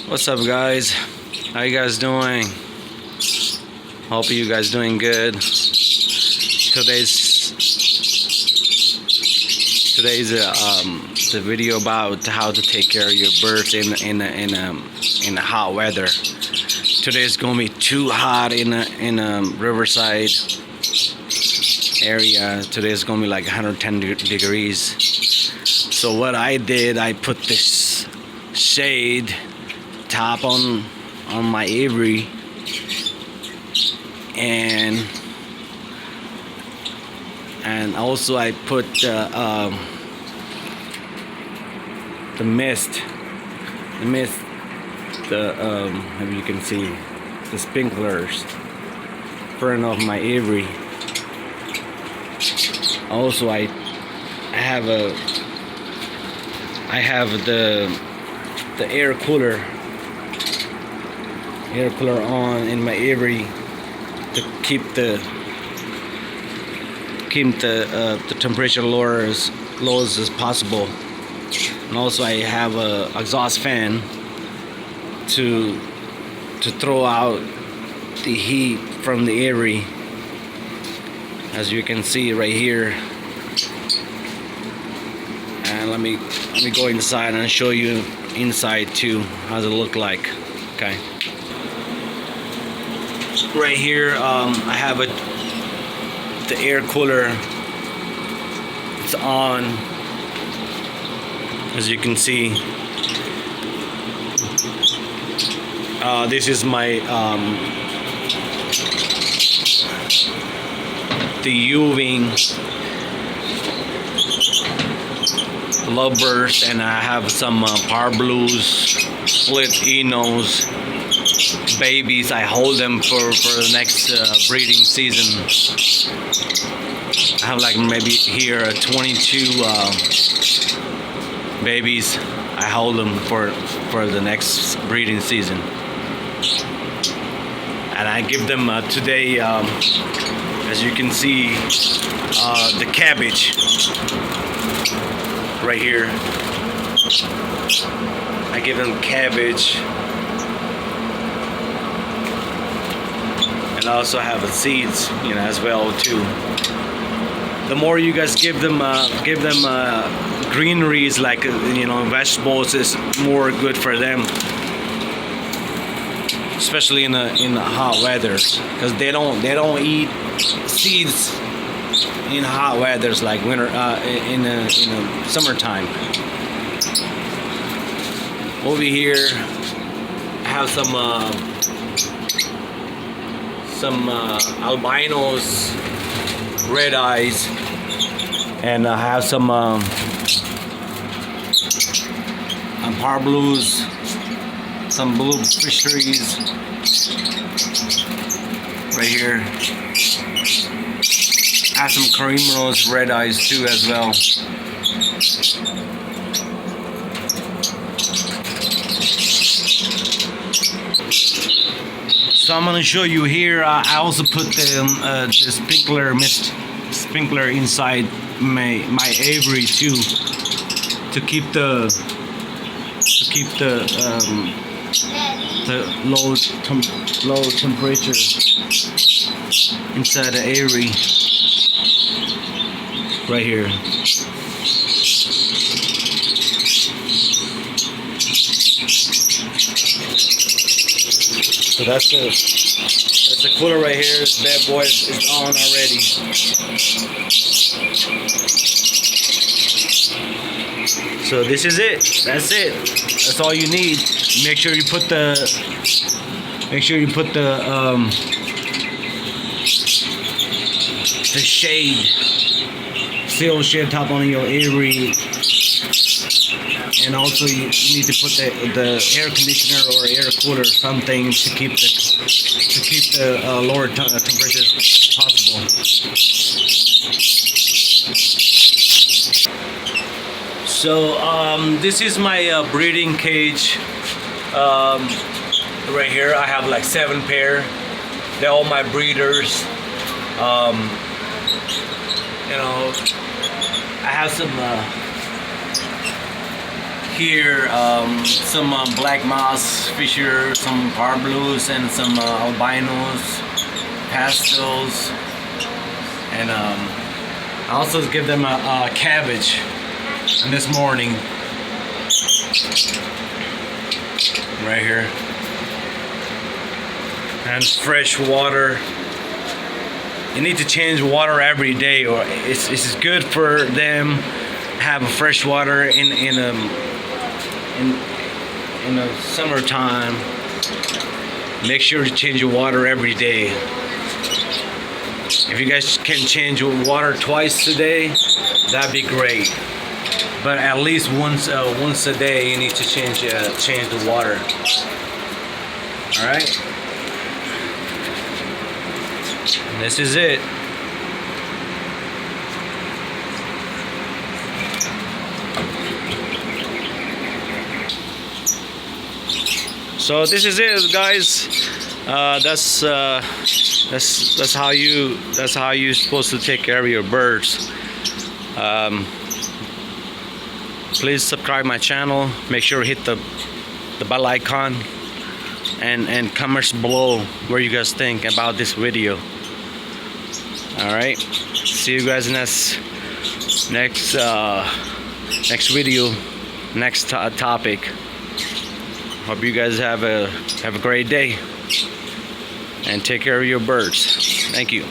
What's up, guys? How you guys doing? Hope you guys doing good. Today's the video about how to take care of your birds in the hot weather. Today is gonna be too hot in Riverside area. Today is gonna be like 110 degrees. So what I did, I put this shade top on my aviary, and also I put the mist, maybe you can see the sprinklers in front of my aviary. Also I have the air cooler on in my aviary to keep the temperature low as possible. And also I have a exhaust fan to throw out the heat from the aviary, as you can see right here. And let me go inside and show you inside too. How does it look like? Okay. Right here, I have the air cooler. It's on, as you can see. This is my the U-wing Lovebirds, and I have some Power Blues split Enos babies. I hold them for the next breeding season. I have like maybe here 22 babies. I hold them for the next breeding season, and I give them today, as you can see, the cabbage right here. I give them cabbage, and I also have the seeds, as well too. The more you guys give them greeneries like vegetables, is more good for them, especially in the hot weathers, because they don't eat seeds in hot weathers like winter, in the summertime. Over here I have some albinos, red eyes, and I have some Power Blues, some blue fisheries right here. I have some Carimeros, red eyes too as well. So I'm gonna show you here. I also put the sprinkler inside my aviary too, to keep the low temperature inside the aviary right here. So that's the cooler right here. This bad boy is on already. So this is it. That's it. That's all you need. Make sure you put the shade, steel shade top on your aviary, and also you need to put the air conditioner or air cooler, something to keep the lower temperatures possible. So this is my breeding cage. Right here I have like 7 pair. They're all my breeders. I have some here some black moss fisher, some parblues, and some albinos, pastels, and I also give them a cabbage this morning, right here, and fresh water. You need to change water every day, or it's good for them have a fresh water in the summertime. Make sure to change your water every day. If you guys can change your water twice a day, that'd be great. But at least once a day, you need to change the water. All right. And this is it. So this is it, guys. That's how you're supposed to take care of your birds. Please subscribe my channel. Make sure to hit the bell icon and comments below what you guys think about this video. All right. See you guys next video, next topic. Hope you guys have a great day and take care of your birds. Thank you.